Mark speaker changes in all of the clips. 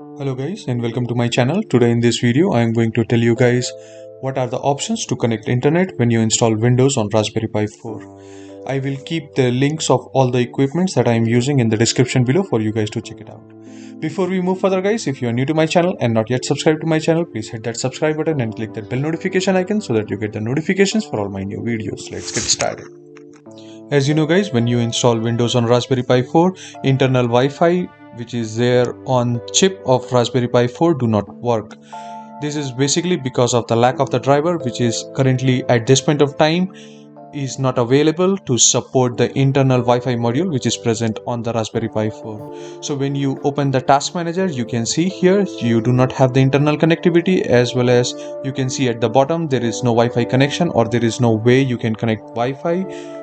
Speaker 1: Hello guys and welcome to my channel. Today in this video I am going to tell you guys what are the options to connect internet when you install Windows on Raspberry Pi 4. I will keep the links of all the equipments that I am using in the description below for you guys to check it out. Before we move further guys, if you are new to my channel and not yet subscribed to my channel, please hit that subscribe button and click that bell notification icon so that you get the notifications for all my new videos. Let's get started. As you know guys, when you install Windows on Raspberry Pi 4, internal Wi-Fi which is there on chip of Raspberry Pi 4 do not work. This is basically because of the lack of the driver, which is currently at this point of time is not available to support the internal Wi-Fi module which is present on the Raspberry Pi 4. So when you open the task manager, you can see here you do not have the internal connectivity, as well as you can see at the bottom there is no Wi-Fi connection, or there is no way you can connect Wi-Fi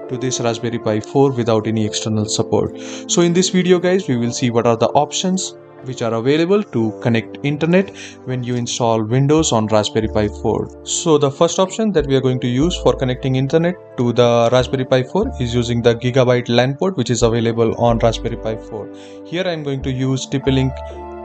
Speaker 1: to this Raspberry Pi 4 without any external support. So in this video guys, we will see what are the options which are available to connect internet when you install Windows on Raspberry Pi 4. So the first option that we are going to use for connecting internet to the Raspberry Pi 4 is using the Gigabyte LAN port which is available on Raspberry Pi 4. Here I am going to use TP-Link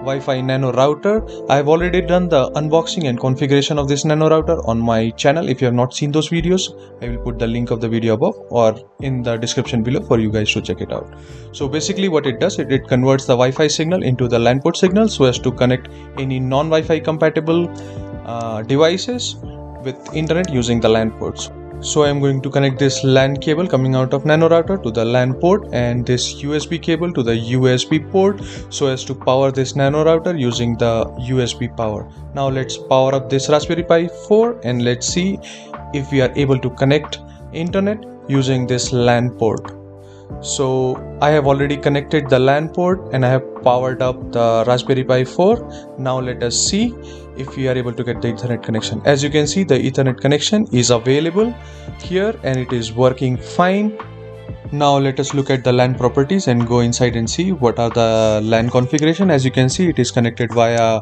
Speaker 1: Wi-Fi Nano router. I have already done the unboxing and configuration of this Nano router on my channel. If you have not seen those videos, I will put the link of the video above or in the description below for you guys to check it out. So basically what it does, it converts the Wi-Fi signal into the LAN port signal so as to connect any non-Wi-Fi compatible devices with internet using the LAN ports. So I am going to connect this LAN cable coming out of Nano router to the LAN port and this USB cable to the USB port so as to power this Nano router using the USB power. Now let's power up this Raspberry Pi 4 and let's see if we are able to connect internet using this LAN port. So I have already connected the LAN port and I have powered up the Raspberry Pi 4. Now let us see if we are able to get the Ethernet connection. As you can see, the Ethernet connection is available here and it is working fine. Now let us look at the LAN properties and go inside and see what are the LAN configuration. As you can see, it is connected via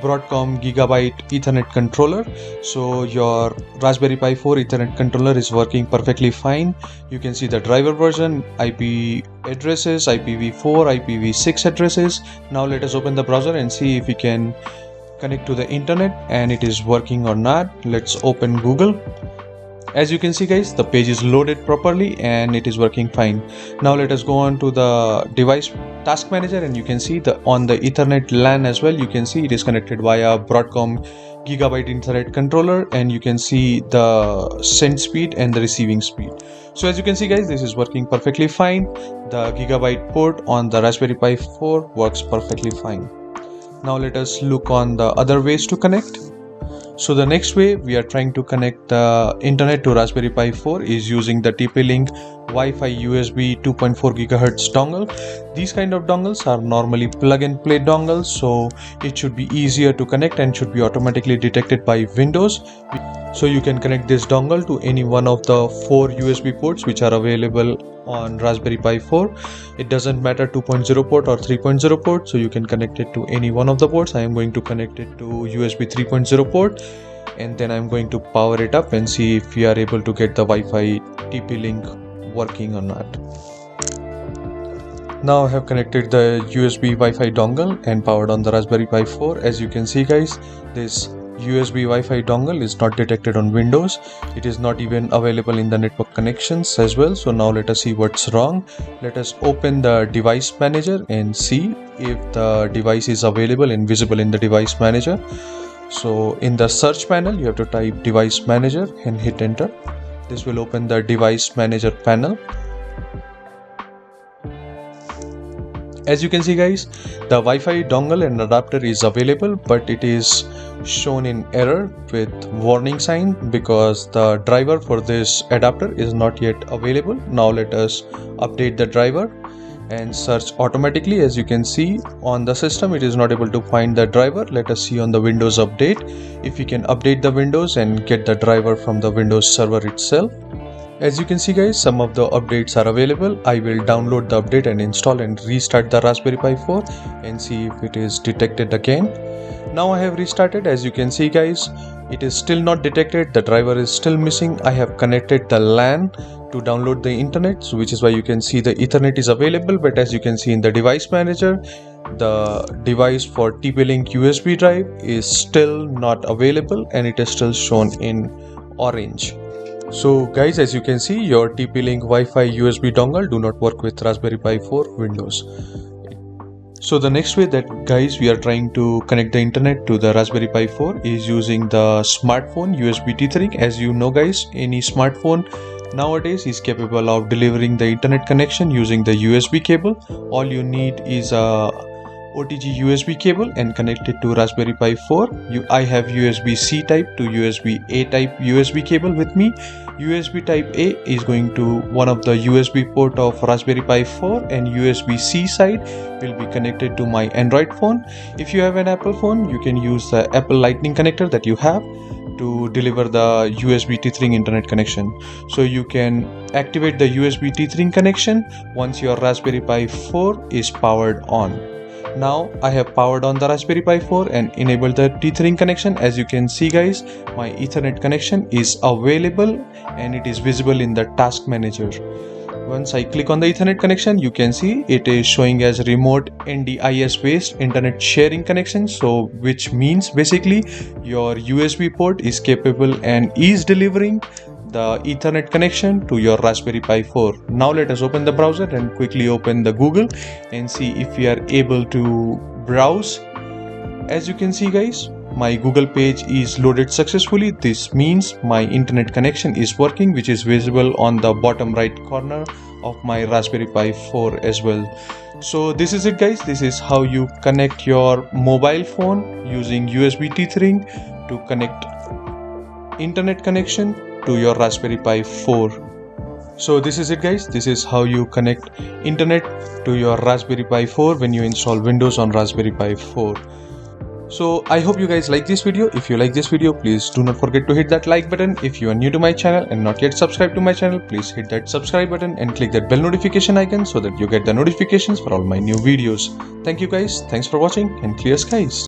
Speaker 1: Broadcom Gigabyte Ethernet controller. So your Raspberry Pi 4 Ethernet controller is working perfectly fine. You can see the driver version, IP addresses, IPv4, IPv6 addresses. Now let us open the browser and see if we can connect to the internet and it is working or not. Let's open Google. As you can see guys, the page is loaded properly and it is working fine. Now let us go on to the device task manager and you can see on the Ethernet LAN as well, you can see it is connected via Broadcom Gigabyte Ethernet controller and you can see the send speed and the receiving speed. So as you can see guys, this is working perfectly fine. The Gigabyte port on the Raspberry Pi 4 works perfectly fine. Now let us look on the other ways to connect. So the next way we are trying to connect the internet to Raspberry Pi 4 is using the TP-Link Wi-Fi USB 2.4 GHz dongle. These kind of dongles are normally plug and play dongles, so it should be easier to connect and should be automatically detected by Windows. So you can connect this dongle to any one of the 4 USB ports which are available on Raspberry Pi 4. It doesn't matter 2.0 port or 3.0 port, so you can connect it to any one of the ports. I am going to connect it to USB 3.0 port and then I'm going to power it up and see if we are able to get the Wi-Fi TP-Link working or not. Now I have connected the USB Wi-Fi dongle and powered on the Raspberry Pi 4. As you can see guys, this USB Wi-Fi dongle is not detected on Windows. It is not even available in the network connections as well. So now let us see what's wrong. Let us open the device manager and see if the device is available and visible in the device manager. So in the search panel, you have to type device manager and hit enter. This will open the device manager panel. As you can see guys, the Wi-Fi dongle and adapter is available, but it is shown in error with warning sign because the driver for this adapter is not yet available. Now let us update the driver and search automatically. As you can see on the system, it is not able to find the driver. Let us see on the Windows update if we can update the Windows and get the driver from the Windows server itself. As you can see guys, some of the updates are available. I will download the update and install and restart the Raspberry Pi 4 and see if it is detected again. Now I have restarted. As you can see guys, it is still not detected. The driver is still missing. I have connected the LAN to download the internet, so which is why you can see the Ethernet is available, but as you can see in the device manager, the device for TP-Link USB drive is still not available and it is still shown in orange. So guys, as you can see, your TP-Link Wi-Fi USB dongle do not work with Raspberry Pi 4 Windows. So the next way that guys we are trying to connect the internet to the Raspberry Pi 4 is using the smartphone USB tethering. As you know guys, any smartphone nowadays is capable of delivering the internet connection using the USB cable. All you need is a OTG USB cable and connect it to Raspberry Pi 4. I have USB-C type to USB-A type USB cable with me. USB type A is going to one of the USB port of Raspberry Pi 4 and USB-C side will be connected to my Android phone. If you have an Apple phone, you can use the Apple Lightning connector that you have to deliver the USB tethering internet connection. So you can activate the USB tethering connection once your Raspberry Pi 4 is powered on. Now I have powered on the Raspberry Pi 4 and enabled the tethering connection. As you can see guys, my Ethernet connection is available and it is visible in the task manager. Once I click on the Ethernet connection, you can see it is showing as remote NDIS based internet sharing connection. So which means basically your USB port is capable and is delivering the Ethernet connection to your Raspberry Pi 4. Now let us open the browser and quickly open the Google and see if we are able to browse. As you can see guys, my Google page is loaded successfully. This means my internet connection is working, which is visible on the bottom right corner of my Raspberry Pi 4 as well. So this is it guys. This is how you connect your mobile phone using USB tethering to connect internet connection to your Raspberry Pi 4. So this is it guys. This is how you connect internet to your Raspberry Pi 4 when you install Windows on Raspberry Pi 4. So I hope you guys like this video. If you like this video, please do not forget to hit that like button. If you are new to my channel and not yet subscribed to my channel, please hit that subscribe button and click that bell notification icon so that you get the notifications for all my new videos. Thank you guys. Thanks for watching and clear skies.